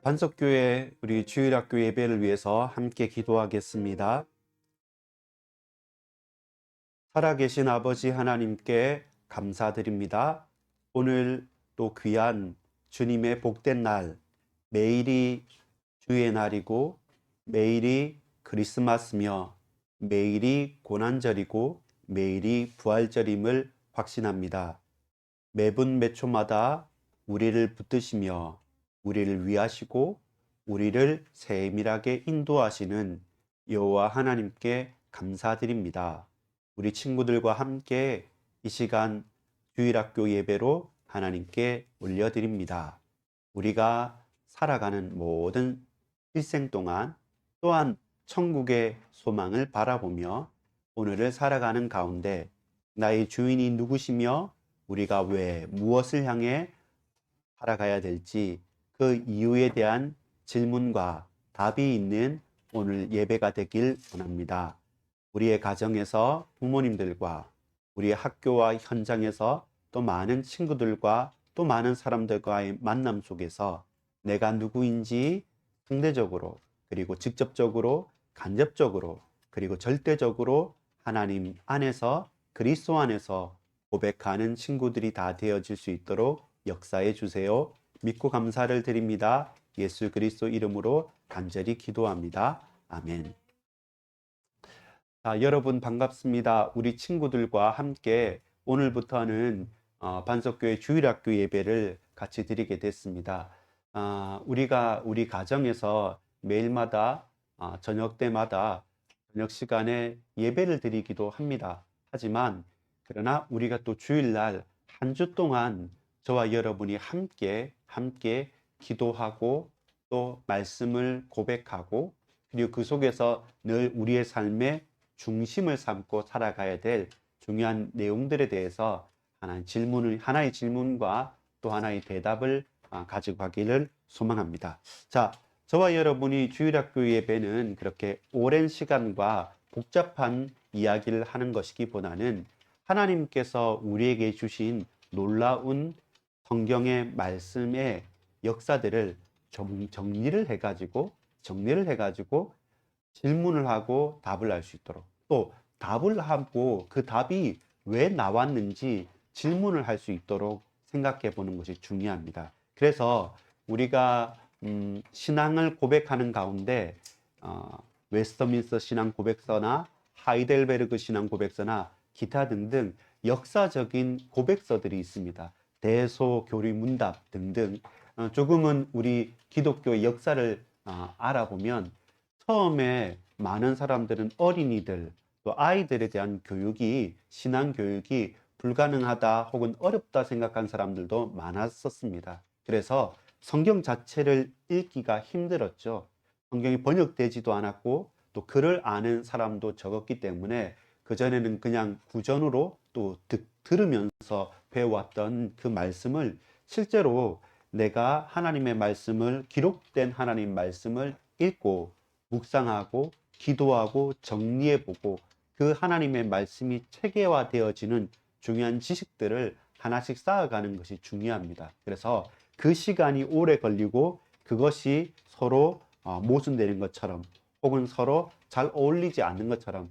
반석교회 우리 주일학교 예배를 위해서 함께 기도하겠습니다. 살아계신 아버지 하나님께 감사드립니다. 오늘 또 귀한 주님의 복된 날, 매일이 주의 날이고 매일이 크리스마스며 매일이 고난절이고 매일이 부활절임을 확신합니다. 매분 매 초마다 우리를 붙드시며 우리를 위하시고 우리를 세밀하게 인도하시는 여호와 하나님께 감사드립니다. 우리 친구들과 함께 이 시간 주일학교 예배로 하나님께 올려드립니다. 우리가 살아가는 모든 일생 동안 또한 천국의 소망을 바라보며 오늘을 살아가는 가운데 나의 주인이 누구시며 우리가 왜 무엇을 향해 살아가야 될지 그 이유에 대한 질문과 답이 있는 오늘 예배가 되길 원합니다. 우리의 가정에서 부모님들과 우리의 학교와 현장에서 또 많은 친구들과 또 많은 사람들과의 만남 속에서 내가 누구인지 상대적으로 그리고 직접적으로 간접적으로 그리고 절대적으로 하나님 안에서 그리스도 안에서 고백하는 친구들이 다 되어질 수 있도록 역사해 주세요. 믿고 감사를 드립니다. 예수 그리스도 이름으로 간절히 기도합니다. 아멘. 여러분 반갑습니다. 우리 친구들과 함께 오늘부터는 반석교회 주일학교 예배를 같이 드리게 됐습니다. 우리가 우리 가정에서 매일마다 저녁 때마다 저녁 시간에 예배를 드리기도 합니다. 하지만 그러나 우리가 또 주일날 한 주 동안 저와 여러분이 함께 기도하고 또 말씀을 고백하고 그리고 그 속에서 늘 우리의 삶의 중심을 삼고 살아가야 될 중요한 내용들에 대해서 하나의 질문과 또 하나의 대답을 가지고 가기를 소망합니다. 자, 저와 여러분이 주일학교 예배는 그렇게 오랜 시간과 복잡한 이야기를 하는 것이기보다는 하나님께서 우리에게 주신 놀라운 성경의 말씀의 역사들을 정리를 해가지고 질문을 하고 답을 할 수 있도록 또 답을 하고 그 답이 왜 나왔는지 질문을 할 수 있도록 생각해 보는 것이 중요합니다. 그래서 우리가 신앙을 고백하는 가운데 웨스터민스터 신앙 고백서나 하이델베르그 신앙 고백서나 기타 등등 역사적인 고백서들이 있습니다. 대소교리 문답 등등 조금은 우리 기독교의 역사를 알아보면 처음에 많은 사람들은 어린이들 또 아이들에 대한 신앙 교육이 불가능하다 혹은 어렵다 생각한 사람들도 많았었습니다. 그래서 성경 자체를 읽기가 힘들었죠. 성경이 번역되지도 않았고 또 글을 아는 사람도 적었기 때문에 그전에는 그냥 구전으로 또 들으면서 배워왔던 그 말씀을 실제로 내가 하나님의 말씀을 기록된 하나님 말씀을 읽고 묵상하고 기도하고 정리해보고 그 하나님의 말씀이 체계화되어지는 중요한 지식들을 하나씩 쌓아가는 것이 중요합니다. 그래서 그 시간이 오래 걸리고 그것이 서로 모순되는 것처럼 혹은 서로 잘 어울리지 않는 것처럼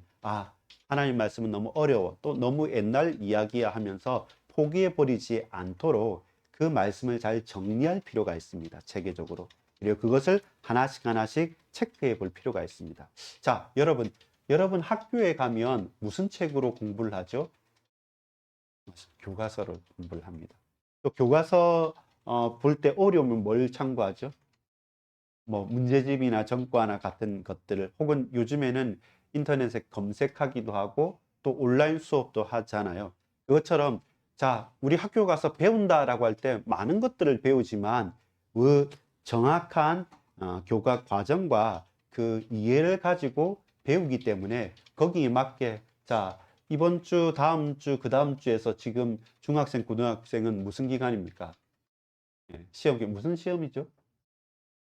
하나님 말씀은 너무 어려워 또 너무 옛날 이야기야 하면서 포기해버리지 않도록 그 말씀을 잘 정리할 필요가 있습니다. 체계적으로. 그리고 그것을 하나씩 체크해 볼 필요가 있습니다. 자, 여러분 학교에 가면 무슨 책으로 공부를 하죠? 교과서로 공부를 합니다. 또 교과서 볼 때 어려우면 뭘 참고하죠? 뭐 문제집이나 전과나 같은 것들을 혹은 요즘에는 인터넷에 검색하기도 하고 또 온라인 수업도 하잖아요. 그것처럼 자, 우리 학교 가서 배운다라고 할 때 많은 것들을 배우지만 그 정확한 교과 과정과 그 이해를 가지고 배우기 때문에 거기에 맞게 자, 이번 주, 다음 주, 그 다음 주에서 지금 중학생, 고등학생은 무슨 기간입니까? 시험이 무슨 시험이죠?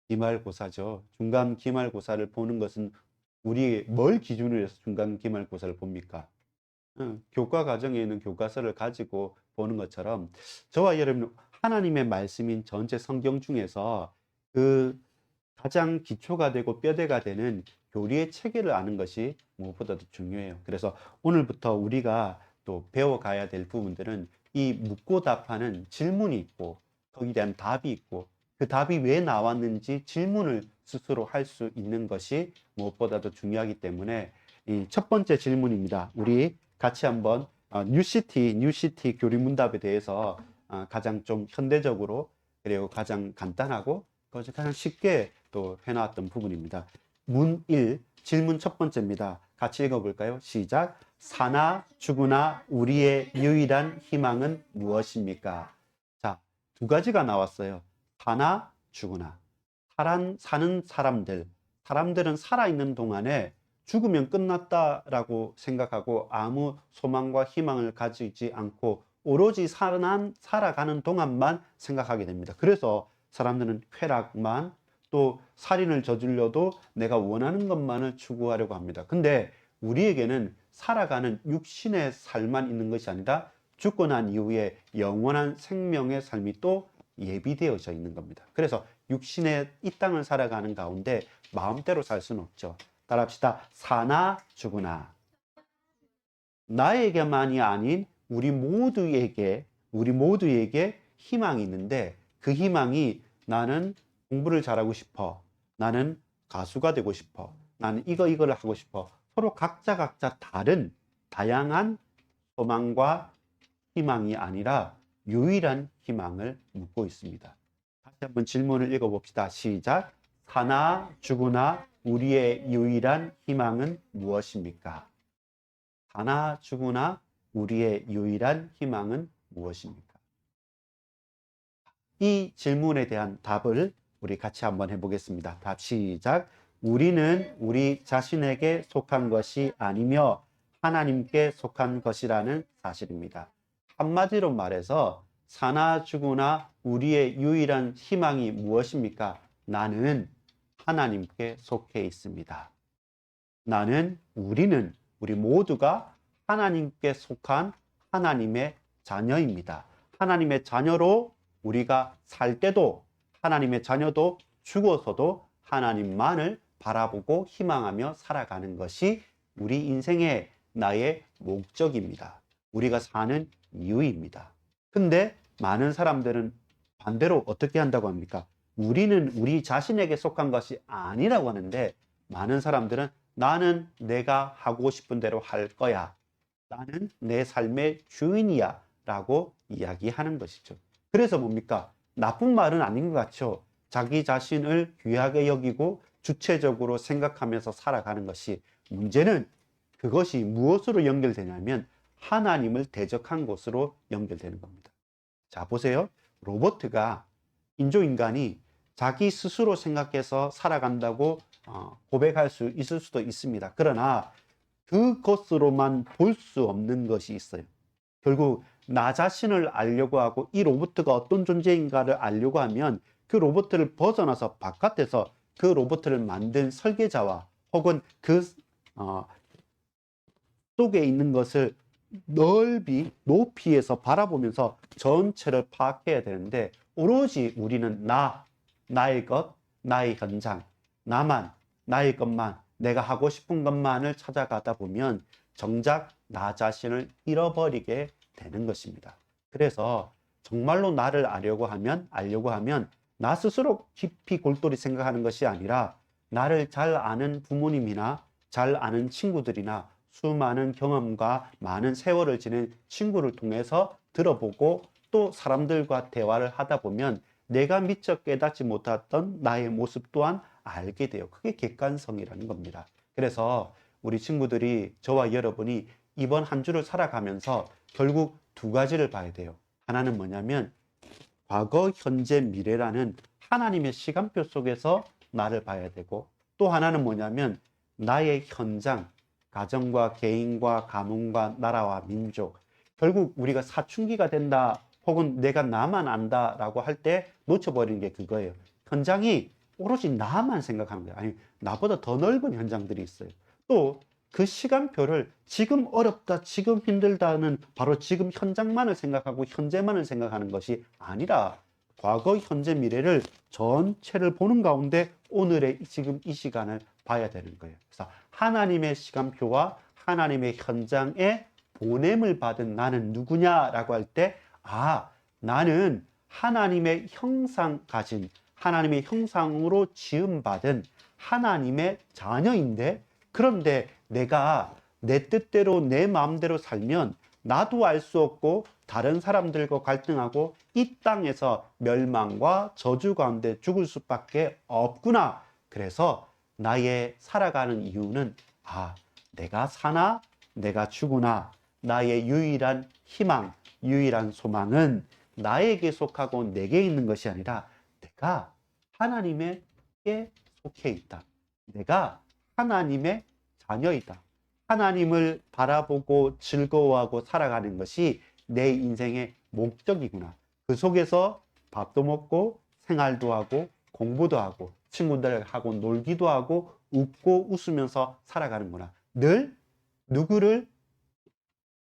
기말고사죠. 중간 기말고사를 보는 것은 우리 뭘 기준으로 해서 중간 기말고사를 봅니까? 교과 과정에 있는 교과서를 가지고 보는 것처럼 저와 여러분 하나님의 말씀인 전체 성경 중에서 그 가장 기초가 되고 뼈대가 되는 교리의 체계를 아는 것이 무엇보다도 중요해요. 그래서 오늘부터 우리가 또 배워가야 될 부분들은 이 묻고 답하는 질문이 있고 거기에 대한 답이 있고 그 답이 왜 나왔는지 질문을 스스로 할 수 있는 것이 무엇보다도 중요하기 때문에 이 첫 번째 질문입니다. 우리 같이 한번 뉴시티 교리문답에 대해서 가장 좀 현대적으로 그리고 가장 간단하고 가장 쉽게 또 해놨던 부분입니다. 문 1, 질문 첫 번째입니다. 같이 읽어볼까요? 시작. 사나 죽으나 우리의 유일한 희망은 무엇입니까? 자, 두 가지가 나왔어요. 사나 죽으나. 사는 사람들은 살아있는 동안에 죽으면 끝났다라고 생각하고 아무 소망과 희망을 가지지 않고 오로지 살아가는 동안만 생각하게 됩니다. 그래서 사람들은 쾌락만 또 살인을 저질러도 내가 원하는 것만을 추구하려고 합니다. 근데 우리에게는 살아가는 육신의 삶만 있는 것이 아니라 죽고 난 이후에 영원한 생명의 삶이 또 예비되어져 있는 겁니다. 그래서 육신의 이 땅을 살아가는 가운데 마음대로 살 수는 없죠. 따라합시다. 사나 죽으나. 나에게만이 아닌 우리 모두에게 희망이 있는데 그 희망이 나는 공부를 잘하고 싶어. 나는 가수가 되고 싶어. 나는 이거를 하고 싶어. 서로 각자 다른 다양한 소망과 희망이 아니라 유일한 희망을 묻고 있습니다. 다시 한번 질문을 읽어봅시다. 시작. 사나 죽으나 우리의 유일한 희망은 무엇입니까? 사나 죽으나 우리의 유일한 희망은 무엇입니까? 이 질문에 대한 답을 우리 같이 한번 해보겠습니다. 답 시작. 우리는 우리 자신에게 속한 것이 아니며 하나님께 속한 것이라는 사실입니다. 한마디로 말해서 사나 죽으나 우리의 유일한 희망이 무엇입니까? 나는 하나님께 속해 있습니다. 우리 모두가 하나님께 속한 하나님의 자녀입니다. 하나님의 자녀로 우리가 살 때도 하나님의 자녀도 죽어서도 하나님만을 바라보고 희망하며 살아가는 것이 우리 인생의 나의 목적입니다. 우리가 사는 이유입니다. 근데 많은 사람들은 반대로 어떻게 한다고 합니까? 우리는 우리 자신에게 속한 것이 아니라고 하는데 많은 사람들은 나는 내가 하고 싶은 대로 할 거야. 나는 내 삶의 주인이야. 라고 이야기하는 것이죠. 그래서 뭡니까? 나쁜 말은 아닌 것 같죠. 자기 자신을 귀하게 여기고 주체적으로 생각하면서 살아가는 것이 문제는 그것이 무엇으로 연결되냐면 하나님을 대적한 것으로 연결되는 겁니다. 자, 보세요. 로버트가 인조인간이 자기 스스로 생각해서 살아간다고 고백할 수 있을 수도 있습니다. 그러나 그것으로만 볼 수 없는 것이 있어요. 결국 나 자신을 알려고 하고 이 로봇가 어떤 존재인가를 알려고 하면 그 로봇을 벗어나서 바깥에서 그 로봇을 만든 설계자와 혹은 그 속에 있는 것을 높이에서 바라보면서 전체를 파악해야 되는데 오로지 우리는 나의 것, 나의 현장, 나의 것만, 내가 하고 싶은 것만을 찾아가다 보면 정작 나 자신을 잃어버리게 되는 것입니다. 그래서 정말로 나를 알려고 하면 나 스스로 깊이 골똘히 생각하는 것이 아니라 나를 잘 아는 부모님이나 잘 아는 친구들이나 수많은 경험과 많은 세월을 지낸 친구를 통해서 들어보고 또 사람들과 대화를 하다 보면 내가 미처 깨닫지 못했던 나의 모습 또한 알게 돼요. 그게 객관성이라는 겁니다. 그래서 우리 친구들이 저와 여러분이 이번 한 주를 살아가면서 결국 두 가지를 봐야 돼요. 하나는 뭐냐면 과거, 현재, 미래라는 하나님의 시간표 속에서 나를 봐야 되고 또 하나는 뭐냐면 나의 현장, 가정과 개인과 가문과 나라와 민족 결국 우리가 사춘기가 된다 혹은 내가 나만 안다라고 할 때 놓쳐버리는 게 그거예요. 현장이 오로지 나만 생각하는 거예요. 아니 나보다 더 넓은 현장들이 있어요. 또 그 시간표를 지금 어렵다, 지금 힘들다는 바로 지금 현장만을 생각하고 현재만을 생각하는 것이 아니라 과거, 현재, 미래를 전체를 보는 가운데 오늘의 지금 이 시간을 봐야 되는 거예요. 그래서 하나님의 시간표와 하나님의 현장에 보냄을 받은 나는 누구냐라고 할 때, 나는 하나님의 형상 가진, 하나님의 형상으로 지음받은 하나님의 자녀인데, 그런데 내가 내 뜻대로 내 마음대로 살면 나도 알 수 없고 다른 사람들과 갈등하고 이 땅에서 멸망과 저주 가운데 죽을 수밖에 없구나. 그래서 나의 살아가는 이유는 내가 사나 내가 죽으나 나의 유일한 희망, 유일한 소망은 나에게 속하고 내게 있는 것이 아니라 내가 하나님에게 속해 있다. 내가 하나님의 자녀이다. 하나님을 바라보고 즐거워하고 살아가는 것이 내 인생의 목적이구나. 그 속에서 밥도 먹고 생활도 하고 공부도 하고 친구들하고 놀기도 하고 웃고 웃으면서 살아가는구나. 늘 누구를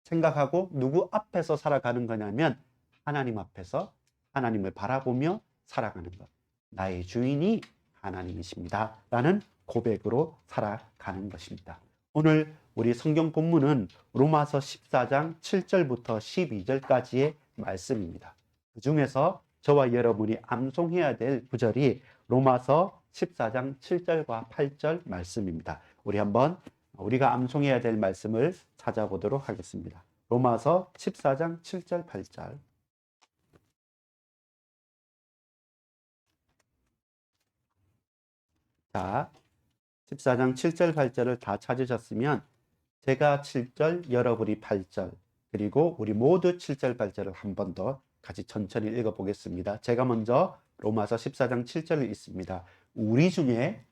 생각하고 누구 앞에서 살아가는 거냐면 하나님 앞에서 하나님을 바라보며 살아가는 것. 나의 주인이 하나님이십니다. 라는 고백으로 살아가는 것입니다. 오늘 우리 성경 본문은 로마서 14장 7절부터 12절까지의 말씀입니다. 그 중에서 저와 여러분이 암송해야 될 구절이 로마서 14장 7절과 8절 말씀입니다. 우리가 암송해야 될 말씀을 찾아보도록 하겠습니다. 로마서 14장 7절 8절. 자, 14장 7절 8절을 다 찾으셨으면 제가 7절, 여러분이 8절, 그리고 우리 모두 7절 8절을 한 번 더 같이 천천히 읽어보겠습니다. 제가 먼저 로마서 14장 7절을 읽습니다. 우리 중에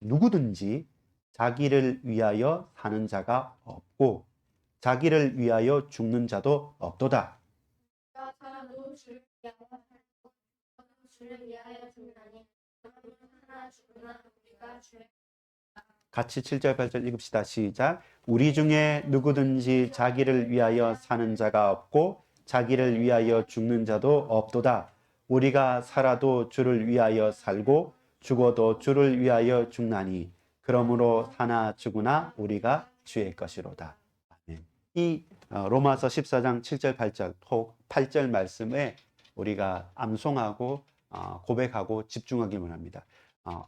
누구든지 자기를 위하여 사는 자가 없고 자기를 위하여 죽는 자도 없도다. 사람도 주를 위하여 살고 주를 위하여 죽나니 하나 죽으나 우리가 주의 같이 7절 8절 읽읍시다. 시작. 우리 중에 누구든지 자기를 위하여 사는 자가 없고 자기를 위하여 죽는 자도 없도다. 우리가 살아도 주를 위하여 살고 죽어도 주를 위하여 죽나니 그러므로 사나 죽으나 우리가 주의 것이로다. 아멘. 이 로마서 14장 7절 8절 혹 8절 말씀에 우리가 암송하고 고백하고 집중하기 원합니다.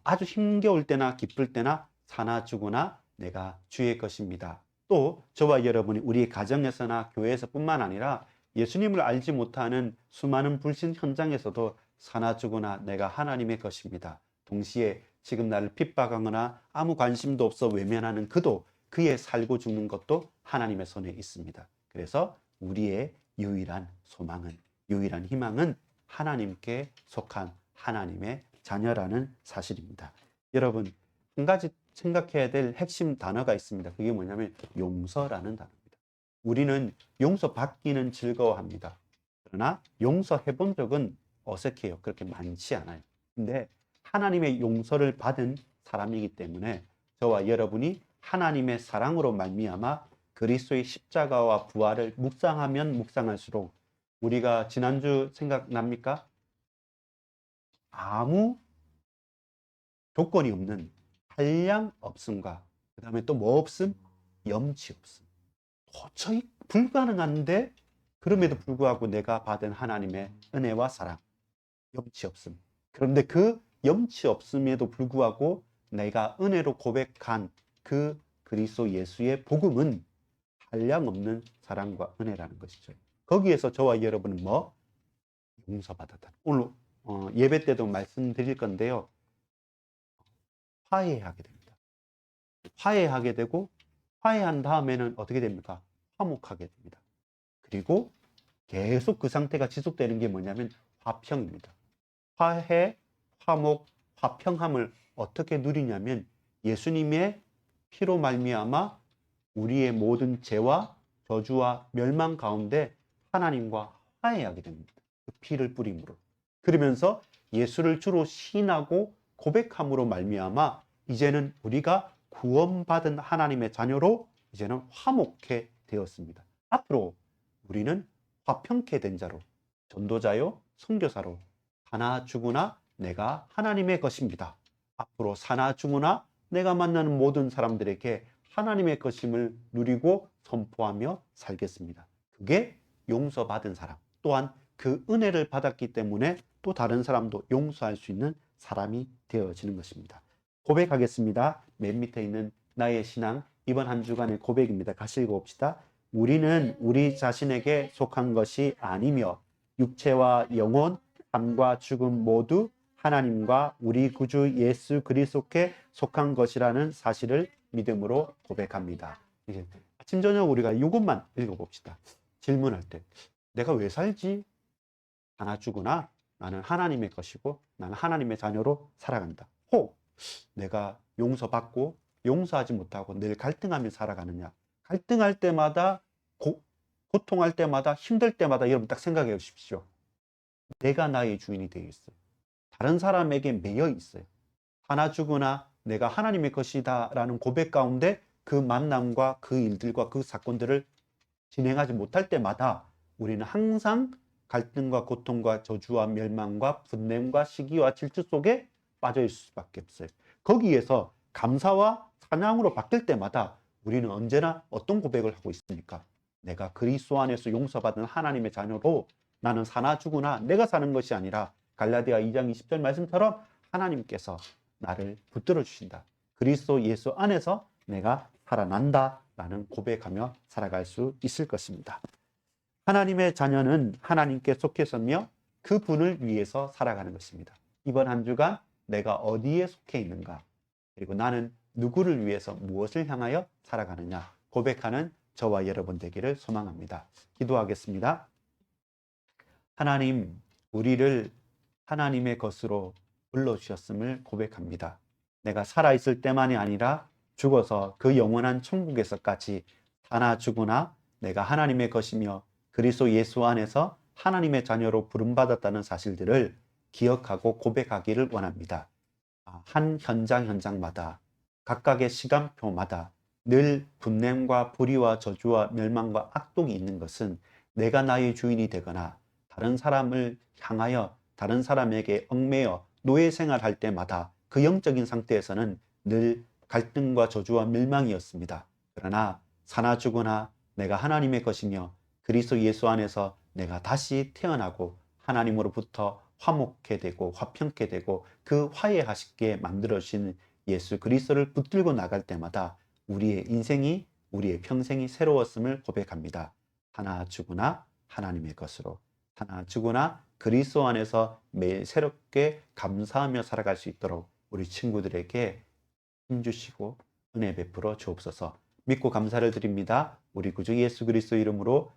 아주 힘겨울 때나 기쁠 때나 사나 죽으나 내가 주의 것입니다. 또 저와 여러분이 우리 가정에서나 교회에서뿐만 아니라 예수님을 알지 못하는 수많은 불신 현장에서도 사나 죽으나 내가 하나님의 것입니다. 동시에 지금 나를 핍박하거나 아무 관심도 없어 외면하는 그도 그의 살고 죽는 것도 하나님의 손에 있습니다. 그래서 우리의 유일한 소망은, 유일한 희망은 하나님께 속한 하나님의 자녀라는 사실입니다. 여러분, 한 가지 생각해야 될 핵심 단어가 있습니다. 그게 뭐냐면 용서라는 단어입니다. 우리는 용서받기는 즐거워합니다. 그러나 용서해 본 적은 어색해요. 그렇게 많지 않아요. 근데 하나님의 용서를 받은 사람이기 때문에 저와 여러분이 하나님의 사랑으로 말미암아 그리스도의 십자가와 부활을 묵상하면 묵상할수록 우리가 지난주 생각납니까? 아무 조건이 없는 한량 없음과 그 다음에 또 뭐 없음? 염치 없음. 도저히 불가능한데 그럼에도 불구하고 내가 받은 하나님의 은혜와 사랑, 염치 없음. 그런데 그 염치 없음에도 불구하고 내가 은혜로 고백한 그 그리스도 예수의 복음은 한량 없는 사랑과 은혜라는 것이죠. 거기에서 저와 여러분은 뭐? 용서받았다. 오늘 예배 때도 말씀드릴 건데요. 화해하게 됩니다. 화해하게 되고 화해한 다음에는 어떻게 됩니까? 화목하게 됩니다. 그리고 계속 그 상태가 지속되는 게 뭐냐면 화평입니다. 화해, 화목, 화평함을 어떻게 누리냐면 예수님의 피로 말미암아 우리의 모든 죄와 저주와 멸망 가운데 하나님과 화해하게 됩니다. 그 피를 뿌림으로. 그러면서 예수를 주로 신하고 고백함으로 말미암아 이제는 우리가 구원받은 하나님의 자녀로 이제는 화목해 되었습니다. 앞으로 우리는 화평케 된 자로, 전도자요, 선교사로 사나 죽으나 내가 하나님의 것입니다. 앞으로 사나 죽으나 내가 만나는 모든 사람들에게 하나님의 것임을 누리고 선포하며 살겠습니다. 그게 용서받은 사람, 또한 그 은혜를 받았기 때문에 또 다른 사람도 용서할 수 있는 사람이 되어지는 것입니다. 고백하겠습니다. 맨 밑에 있는 나의 신앙, 이번 한 주간의 고백입니다. 같이 읽어봅시다. 우리는 우리 자신에게 속한 것이 아니며 육체와 영혼, 삶과 죽음 모두 하나님과 우리 구주 예수 그리스도께 속한 것이라는 사실을 믿음으로 고백합니다. 이제 아침 저녁 우리가 이것만 읽어봅시다. 질문할 때 내가 왜 살지? 하나 주구나. 나는 하나님의 것이고 나는 하나님의 자녀로 살아간다. 혹 내가 용서받고 용서하지 못하고 늘 갈등하며 살아가느냐? 갈등할 때마다 고통할 때마다 힘들 때마다 여러분 딱 생각해 보십시오. 내가 나의 주인이 되어 있어요. 다른 사람에게 매여 있어요. 하나 주거나 내가 하나님의 것이다라는 고백 가운데 그 만남과 그 일들과 그 사건들을 진행하지 못할 때마다 우리는 항상 갈등과 고통과 저주와 멸망과 분냄과 시기와 질투 속에 빠져 있을 수밖에 없어요. 거기에서 감사와 찬양으로 바뀔 때마다 우리는 언제나 어떤 고백을 하고 있습니까? 내가 그리스도 안에서 용서받은 하나님의 자녀로 나는 사나 죽으나 내가 사는 것이 아니라 갈라디아 2장 20절 말씀처럼 하나님께서 나를 붙들어 주신다. 그리스도 예수 안에서 내가 살아난다 라는 고백하며 살아갈 수 있을 것입니다. 하나님의 자녀는 하나님께 속해서며 그 분을 위해서 살아가는 것입니다. 이번 한 주간 내가 어디에 속해 있는가? 그리고 나는 누구를 위해서 무엇을 향하여 살아가느냐? 고백하는 저와 여러분 되기를 소망합니다. 기도하겠습니다. 하나님, 우리를 하나님의 것으로 불러주셨음을 고백합니다. 내가 살아있을 때만이 아니라 죽어서 그 영원한 천국에서까지 사나 죽으나 내가 하나님의 것이며 그리스도 예수 안에서 하나님의 자녀로 부름받았다는 사실들을 기억하고 고백하기를 원합니다. 한 현장마다 각각의 시간표마다 늘 분냄과 불의와 저주와 멸망과 악독이 있는 것은 내가 나의 주인이 되거나 다른 사람을 향하여 다른 사람에게 얽매여 노예 생활할 때마다 그 영적인 상태에서는 늘 갈등과 저주와 멸망이었습니다. 그러나 사나 죽으나 내가 하나님의 것이며 그리스도 예수 안에서 내가 다시 태어나고 하나님으로부터 화목케 되고 화평케 되고 그 화해하시게 만들어주신 예수 그리스도를 붙들고 나갈 때마다 우리의 인생이 우리의 평생이 새로웠음을 고백합니다. 하나 죽으나 하나님의 것으로, 하나 죽으나 그리스도 안에서 매일 새롭게 감사하며 살아갈 수 있도록 우리 친구들에게 힘주시고 은혜 베풀어 주옵소서. 믿고 감사를 드립니다. 우리 구주 예수 그리스도 이름으로